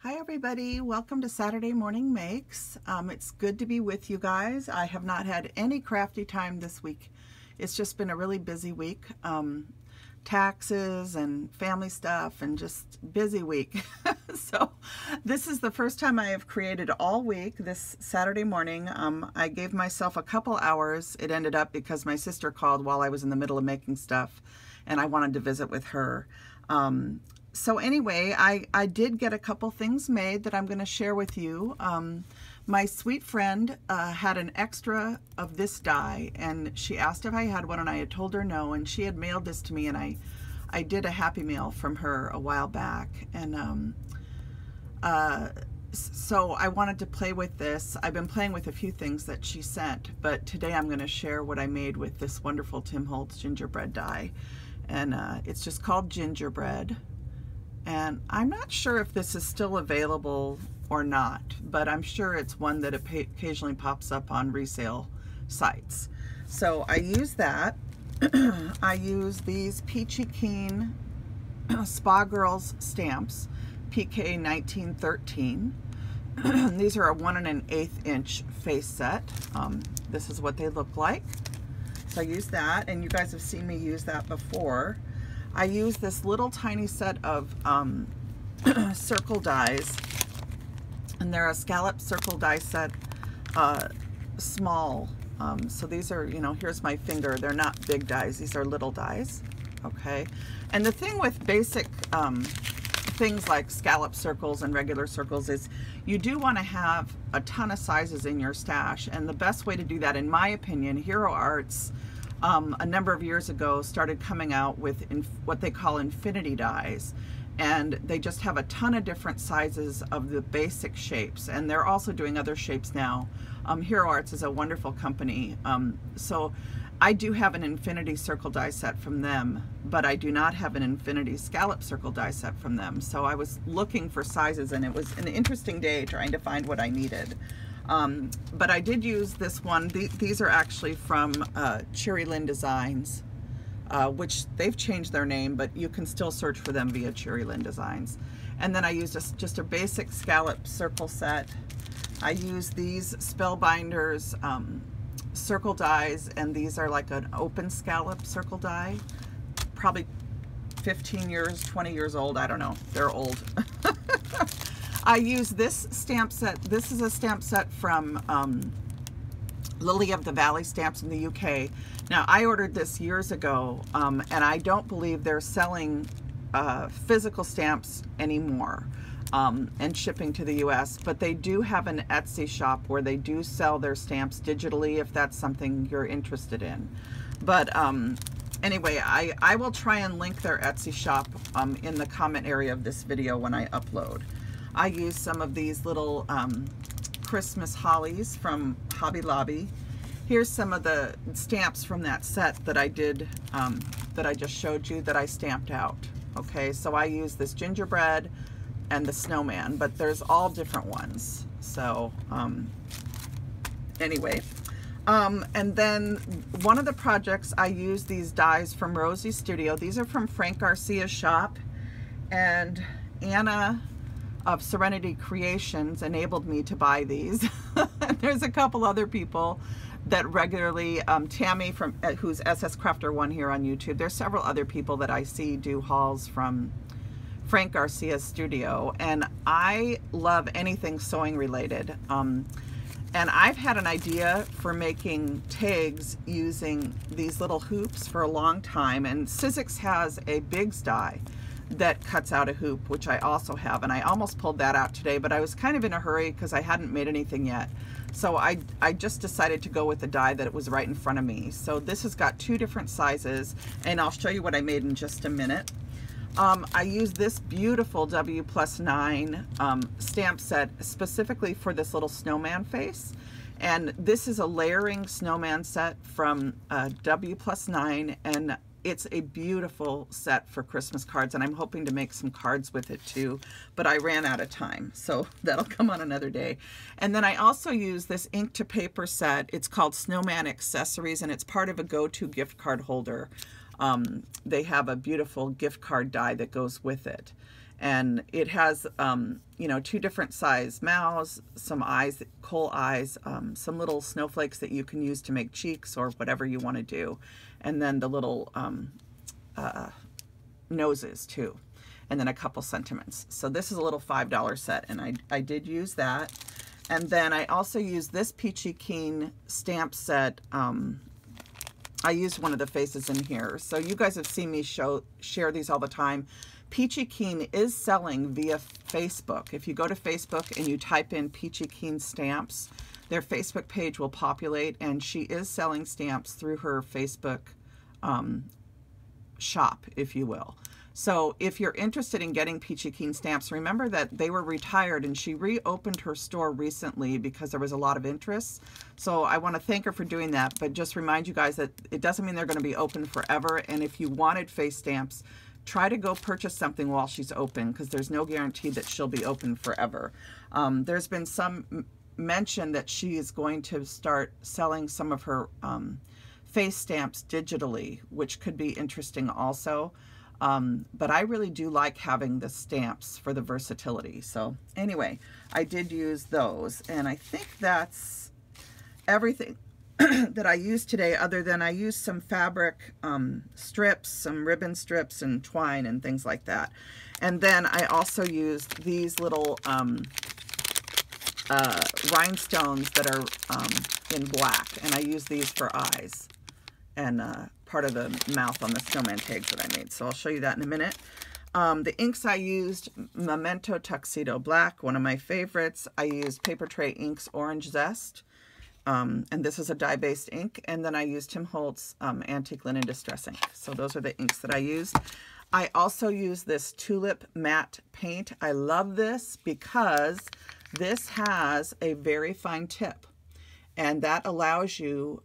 Hi everybody, welcome to Saturday Morning Makes. It's good to be with you guys. I have not had any crafty time this week. It's just been a really busy week. Taxes and family stuff and just busy week. So this is the first time I have created all week this Saturday morning. I gave myself a couple hours. It ended up because my sister called while I was in the middle of making stuff and I wanted to visit with her. So anyway, I did get a couple things made that I'm going to share with you. My sweet friend had an extra of this die, and she asked if I had one, and I had told her no, and she had mailed this to me, and I did a Happy Mail from her a while back, and so I wanted to play with this. I've been playing with a few things that she sent, but today I'm going to share what I made with this wonderful Tim Holtz gingerbread die, and it's just called Gingerbread. And I'm not sure if this is still available or not, but I'm sure it's one that occasionally pops up on resale sites. So I use that. I use these Peachy Keen Spa Girls stamps, PK 1913. These are a 1 1/8 inch face set. This is what they look like. So I use that, and you guys have seen me use that before. I use this little tiny set of circle dies, and they're a scallop circle die set, small. So these are, you know, here's my finger. They're not big dies. These are little dies, okay? And the thing with basic things like scallop circles and regular circles is you do want to have a ton of sizes in your stash, and the best way to do that, in my opinion, Hero Arts, a number of years ago started coming out with what they call infinity dies, and they just have a ton of different sizes of the basic shapes, and they're also doing other shapes now. Hero Arts is a wonderful company, so I do have an infinity circle die set from them, but I do not have an infinity scallop circle die set from them. So I was looking for sizes, and it was an interesting day trying to find what I needed. But I did use this one. These are actually from Cherry Lynn Designs, which they've changed their name, but you can still search for them via Cherry Lynn Designs. And then I used just a basic scallop circle set. I used these Spellbinders circle dies, and these are like an open scallop circle die, probably 15 years, 20 years old. I don't know. They're old. I use this stamp set. This is a stamp set from Lily of the Valley Stamps in the UK. Now, I ordered this years ago, and I don't believe they're selling physical stamps anymore and shipping to the US, but they do have an Etsy shop where they do sell their stamps digitally if that's something you're interested in. But anyway, I will try and link their Etsy shop in the comment area of this video when I upload. I use some of these little Christmas hollies from Hobby Lobby. Here's some of the stamps from that set that I did, that I just showed you, that I stamped out. Okay, so I use this Gingerbread and the Snowman, but there's all different ones. So anyway, and then one of the projects, I use these dies from Rosie's Studio. These are from Frank Garcia's shop, and Anna of Serenity Creations enabled me to buy these. There's a couple other people that regularly, Tammy from who's SS Crafter 1 here on YouTube. There's several other people that I see do hauls from Frank Garcia's studio, and I love anything sewing related. And I've had an idea for making tags using these little hoops for a long time, and Sissix has a Biggs die that cuts out a hoop, which I also have, and I almost pulled that out today, but I was kind of in a hurry because I hadn't made anything yet. So I just decided to go with the die that was right in front of me. So this has got two different sizes, and I'll show you what I made in just a minute. I used this beautiful W+9 stamp set specifically for this little snowman face, and this is a layering snowman set from W+9, and it's a beautiful set for Christmas cards, and I'm hoping to make some cards with it too, but I ran out of time, so that'll come on another day. And then I also use this ink to paper set. It's called Snowman Accessories, and it's part of a go-to gift card holder. They have a beautiful gift card die that goes with it. And it has, you know, 2 different size mouths, some eyes, coal eyes, some little snowflakes that you can use to make cheeks or whatever you want to do. And then the little noses too. And then a couple sentiments. So this is a little $5 set, and I did use that. And then I also used this Peachy Keen stamp set. I used one of the faces in here. So you guys have seen me share these all the time. Peachy Keen is selling via Facebook. If you go to Facebook and you type in Peachy Keen stamps, their Facebook page will populate, and she is selling stamps through her Facebook shop, if you will. So if you're interested in getting Peachy Keen stamps, remember that they were retired, and she reopened her store recently because there was a lot of interest. So I want to thank her for doing that, but just remind you guys that it doesn't mean they're going to be open forever. And if you wanted face stamps, try to go purchase something while she's open, because there's no guarantee that she'll be open forever. There's been some mention that she is going to start selling some of her face stamps digitally, which could be interesting also. But I really do like having the stamps for the versatility. So anyway, I did use those, and I think that's everything that I used today, other than I used some fabric strips, some ribbon strips and twine and things like that. And then I also used these little rhinestones that are in black, and I use these for eyes and part of the mouth on the snowman tags that I made. So I'll show you that in a minute. The inks I used, Memento Tuxedo Black, one of my favorites. I used Paper Tray Inks Orange Zest, and this is a dye-based ink. And then I used Tim Holtz Antique Linen Distress Ink. So those are the inks that I used. I also used this Tulip Matte Paint. I love this because this has a very fine tip, and that allows you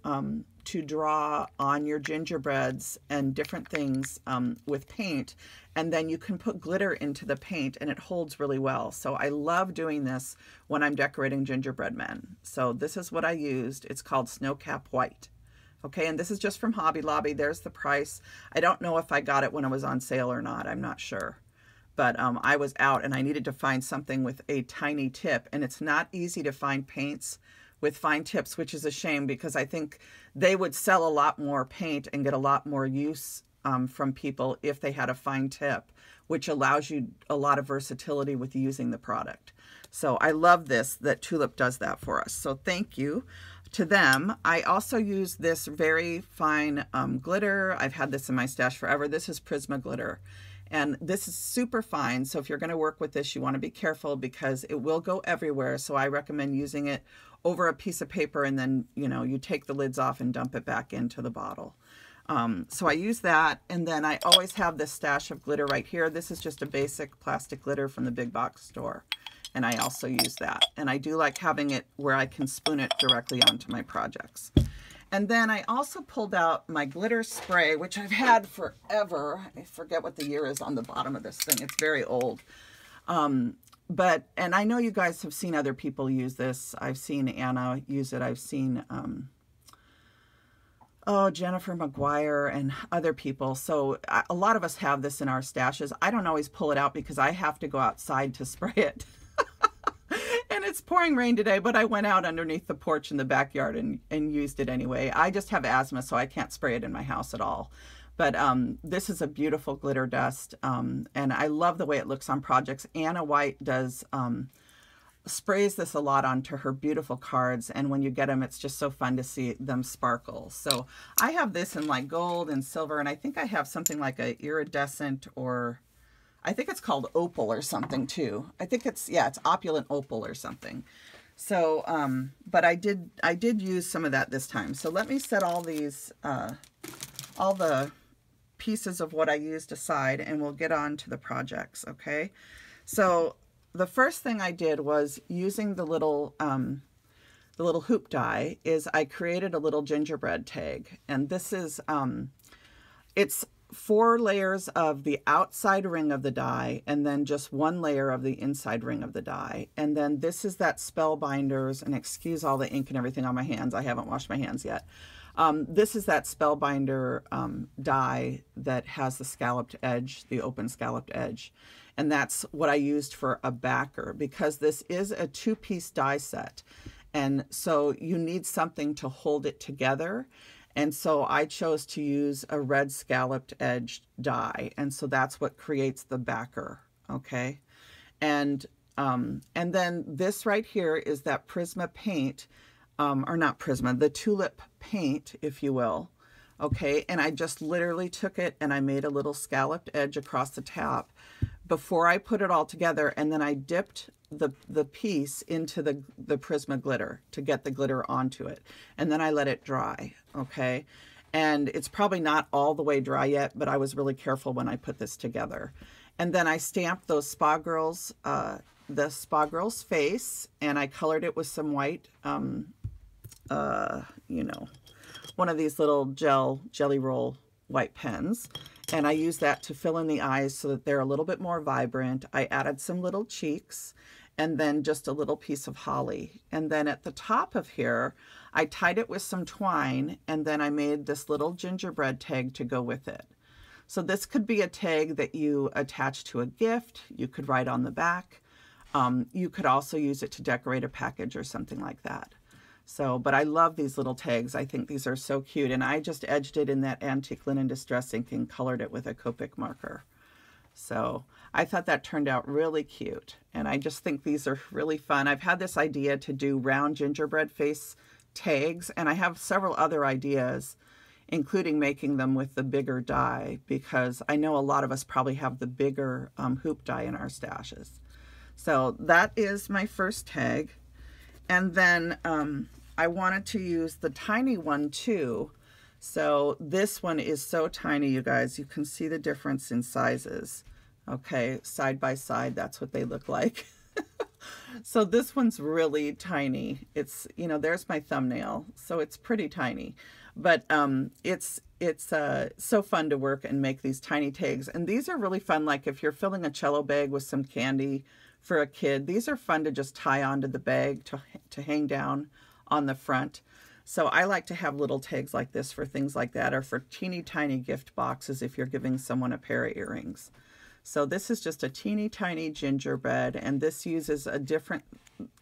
to draw on your gingerbreads and different things with paint, and then you can put glitter into the paint, and it holds really well. So I love doing this when I'm decorating gingerbread men. So this is what I used. It's called Snowcap White. Okay, and this is just from Hobby Lobby. There's the price. I don't know if I got it when it was on sale or not. I'm not sure. But I was out and I needed to find something with a tiny tip, and it's not easy to find paints with fine tips, which is a shame, because I think they would sell a lot more paint and get a lot more use from people if they had a fine tip, which allows you a lot of versatility with using the product. So I love this, that Tulip does that for us. So thank you to them. I also use this very fine glitter. I've had this in my stash forever. This is Prisma glitter. And this is super fine. So if you're going to work with this, you want to be careful because it will go everywhere. So I recommend using it over a piece of paper, and then, you know, you take the lids off and dump it back into the bottle. So I use that. And then I always have this stash of glitter right here. This is just a basic plastic glitter from the big box store. And I also use that. And I do like having it where I can spoon it directly onto my projects. And then I also pulled out my glitter spray, which I've had forever. I forget what the year is on the bottom of this thing. It's very old. And I know you guys have seen other people use this. I've seen Anna use it. I've seen, Jennifer McGuire and other people. So a lot of us have this in our stashes. I don't always pull it out because I have to go outside to spray it. And it's pouring rain today, but I went out underneath the porch in the backyard and used it anyway. I just have asthma, so I can't spray it in my house at all. But this is a beautiful glitter dust, and I love the way it looks on projects. Anna White does sprays this a lot onto her beautiful cards, and when you get them, it's just so fun to see them sparkle. So I have this in like gold and silver, and I think I have something like a iridescent, or I think it's called opal or something too. I think it's, yeah, it's opulent opal or something. So, but I did use some of that this time. So let me set all these, all the pieces of what I used aside, and we'll get on to the projects, okay? So the first thing I did was using the little hoop die is I created a little gingerbread tag. And this is, it's 4 layers of the outside ring of the die, and then just 1 layer of the inside ring of the die. And then this is that Spellbinders, and excuse all the ink and everything on my hands. I haven't washed my hands yet. This is that Spellbinder die that has the scalloped edge, the open scalloped edge. And that's what I used for a backer, because this is a 2-piece die set. And so you need something to hold it together. And so I chose to use a red scalloped edge die. And so that's what creates the backer. Okay. And then this right here is that Prisma paint, or not Prisma, the tulip paint, if you will. Okay. And I just literally took it and I made a little scalloped edge across the top before I put it all together. And then I dipped the piece into the Prisma glitter to get the glitter onto it. And then I let it dry. Okay. And it's probably not all the way dry yet, but I was really careful when I put this together. And then I stamped those Spa Girls, the Spa Girl's face, and I colored it with some white, you know, one of these little jelly roll white pens. And I used that to fill in the eyes so that they're a little bit more vibrant. I added some little cheeks and then just a little piece of holly. And then at the top of here, I tied it with some twine, and then I made this little gingerbread tag to go with it. So this could be a tag that you attach to a gift. You could write on the back. You could also use it to decorate a package or something like that. So, but I love these little tags. I think these are so cute. And I just edged it in that antique linen distress ink and colored it with a Copic marker. So I thought that turned out really cute. And I just think these are really fun. I've had this idea to do round gingerbread face tags, and I have several other ideas, including making them with the bigger die, because I know a lot of us probably have the bigger hoop die in our stashes. So that is my first tag. And then I wanted to use the tiny one too. So this one is so tiny, you guys. You can see the difference in sizes. Okay, side by side, that's what they look like. So this one's really tiny. It's, you know, there's my thumbnail. So it's pretty tiny. But it's so fun to work and make these tiny tags. And these are really fun, like if you're filling a cello bag with some candy for a kid, these are fun to just tie onto the bag to hang down on the front. So I like to have little tags like this for things like that, or for teeny tiny gift boxes if you're giving someone a pair of earrings. So this is just a teeny tiny gingerbread, and this uses a different,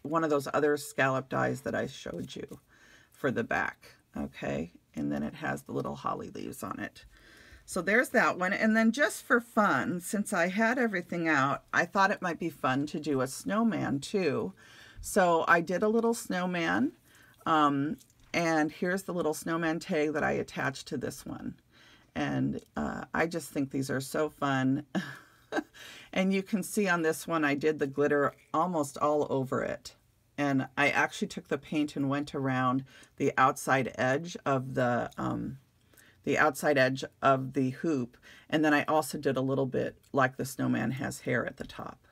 one of those other scallop dies that I showed you for the back. Okay, and then it has the little holly leaves on it. So there's that one. And then just for fun, since I had everything out, I thought it might be fun to do a snowman too. So I did a little snowman, and here's the little snowman tag that I attached to this one. And I just think these are so fun. And you can see on this one, I did the glitter almost all over it. And I actually took the paint and went around the outside edge of the hoop. And then I also did a little bit like the snowman has hair at the top.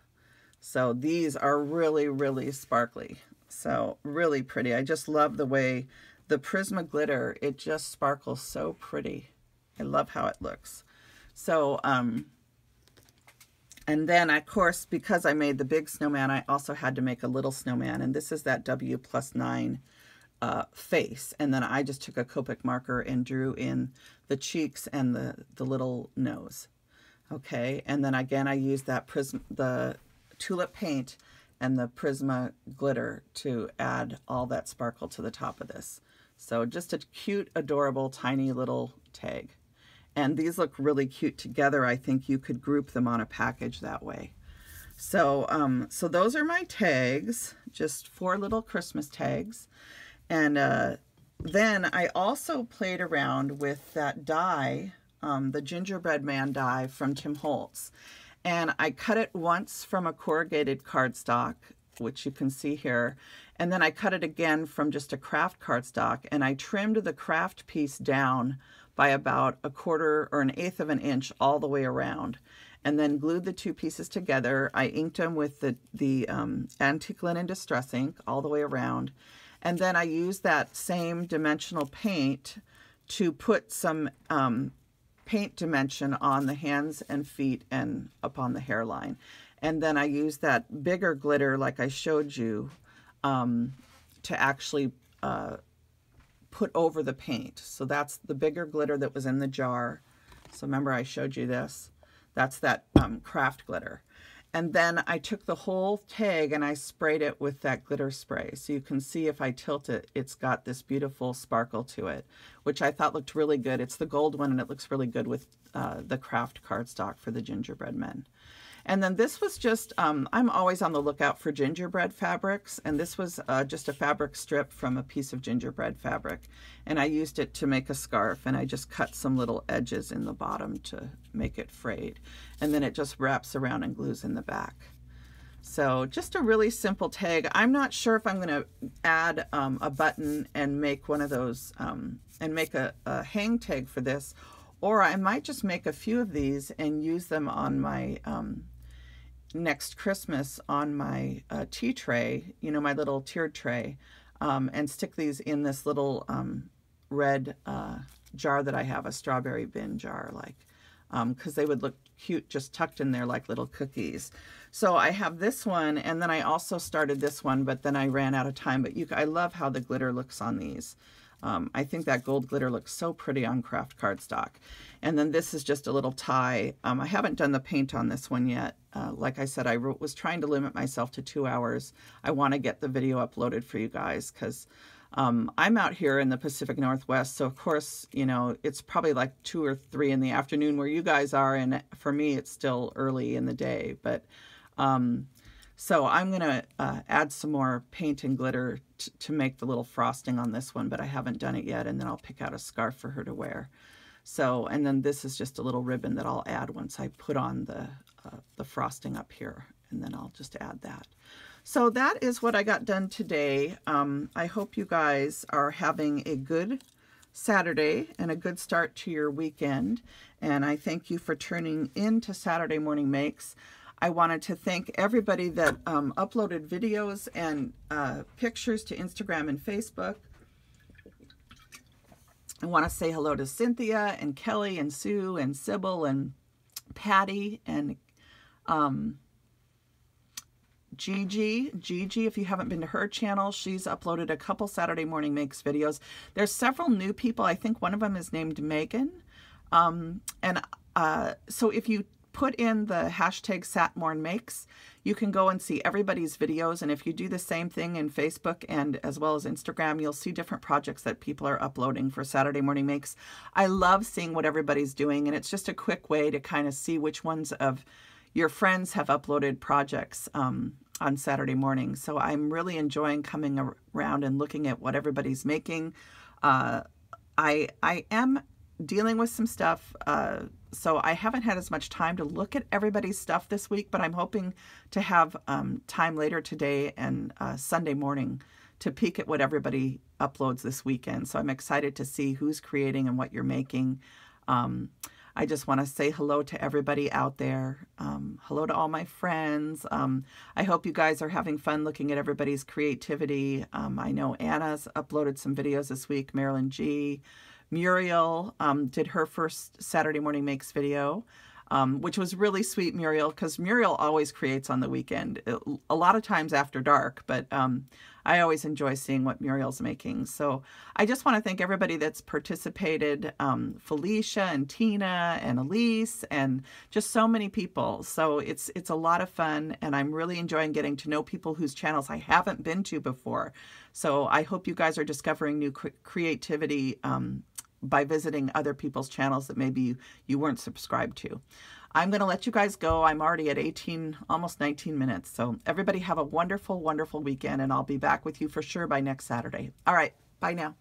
So these are really, really sparkly. So really pretty. I just love the way the Prisma glitter, it just sparkles so pretty. I love how it looks. So, and then of course, because I made the big snowman, I also had to make a little snowman. And this is that W+9 face. And then I just took a Copic marker and drew in the cheeks and the little nose. Okay. And then again, I used that the tulip paint and the Prisma glitter to add all that sparkle to the top of this. So just a cute, adorable, tiny little tag. And these look really cute together. I think you could group them on a package that way. So, so those are my tags, just 4 little Christmas tags. And then I also played around with that die, the Gingerbread Man die from Tim Holtz. And I cut it once from a corrugated cardstock, which you can see here. And then I cut it again from just a craft cardstock. And I trimmed the craft piece down by about 1/4 or 1/8 of an inch all the way around. And then glued the 2 pieces together. I inked them with the antique linen distress ink all the way around. And then I used that same dimensional paint to put some paint dimension on the hands and feet and up on the hairline. And then I used that bigger glitter like I showed you to actually put over the paint. So that's the bigger glitter that was in the jar. So remember I showed you this. That's that craft glitter. And then I took the whole tag and I sprayed it with that glitter spray. So you can see if I tilt it, it's got this beautiful sparkle to it, which I thought looked really good. It's the gold one and it looks really good with the craft cardstock for the gingerbread men. And then this was just, I'm always on the lookout for gingerbread fabrics, and this was just a fabric strip from a piece of gingerbread fabric. And I used it to make a scarf, and I just cut some little edges in the bottom to make it frayed. And then it just wraps around and glues in the back. So just a really simple tag. I'm not sure if I'm going to add a button and make one of those, and make a hang tag for this, or I might just make a few of these and use them on my next Christmas on my tea tray, you know, my little tiered tray, and stick these in this little red jar that I have, a strawberry bin jar, like, because they would look cute just tucked in there like little cookies. So I have this one, and then I also started this one, but then I ran out of time. But I love how the glitter looks on these. I think that gold glitter looks so pretty on craft cardstock. And then this is just a little tie. I haven't done the paint on this one yet. Like I said, I was trying to limit myself to 2 hours. I want to get the video uploaded for you guys because I'm out here in the Pacific Northwest. So, of course, you know, it's probably like 2 or 3 in the afternoon where you guys are. And for me, it's still early in the day. But so I'm going to add some more paint and glitter to make the little frosting on this one, but I haven't done it yet. And then I'll pick out a scarf for her to wear. So, and then this is just a little ribbon that I'll add once I put on the frosting up here, and then I'll just add that. So that is what I got done today. I hope you guys are having a good Saturday and a good start to your weekend. And I thank you for tuning in to Saturday Morning Makes. I wanted to thank everybody that uploaded videos and pictures to Instagram and Facebook. I want to say hello to Cynthia and Kelly and Sue and Sybil and Patty and Gigi. If you haven't been to her channel, she's uploaded a couple Saturday Morning Makes videos. There's several new people. I think one of them is named Megan. So if you put in the hashtag SatMornMakes, you can go and see everybody's videos. And if you do the same thing in Facebook and as well as Instagram, you'll see different projects that people are uploading for Saturday Morning Makes. I love seeing what everybody's doing, and it's just a quick way to kind of see which ones of your friends have uploaded projects on Saturday morning. So I'm really enjoying coming around and looking at what everybody's making. I am dealing with some stuff, so I haven't had as much time to look at everybody's stuff this week, but I'm hoping to have time later today and Sunday morning to peek at what everybody uploads this weekend. So I'm excited to see who's creating and what you're making. I just want to say hello to everybody out there. Hello to all my friends. I hope you guys are having fun looking at everybody's creativity. I know Anna's uploaded some videos this week, Marilyn G. Muriel did her first Saturday Morning Makes video, which was really sweet, Muriel, because Muriel always creates on the weekend, a lot of times after dark, but I always enjoy seeing what Muriel's making. So I just want to thank everybody that's participated, Felicia and Tina and Elise and just so many people. So it's a lot of fun, and I'm really enjoying getting to know people whose channels I haven't been to before. So I hope you guys are discovering new creativity by visiting other people's channels that maybe you weren't subscribed to. I'm going to let you guys go. I'm already at 18, almost 19 minutes. So everybody have a wonderful, wonderful weekend, and I'll be back with you for sure by next Saturday. All right. Bye now.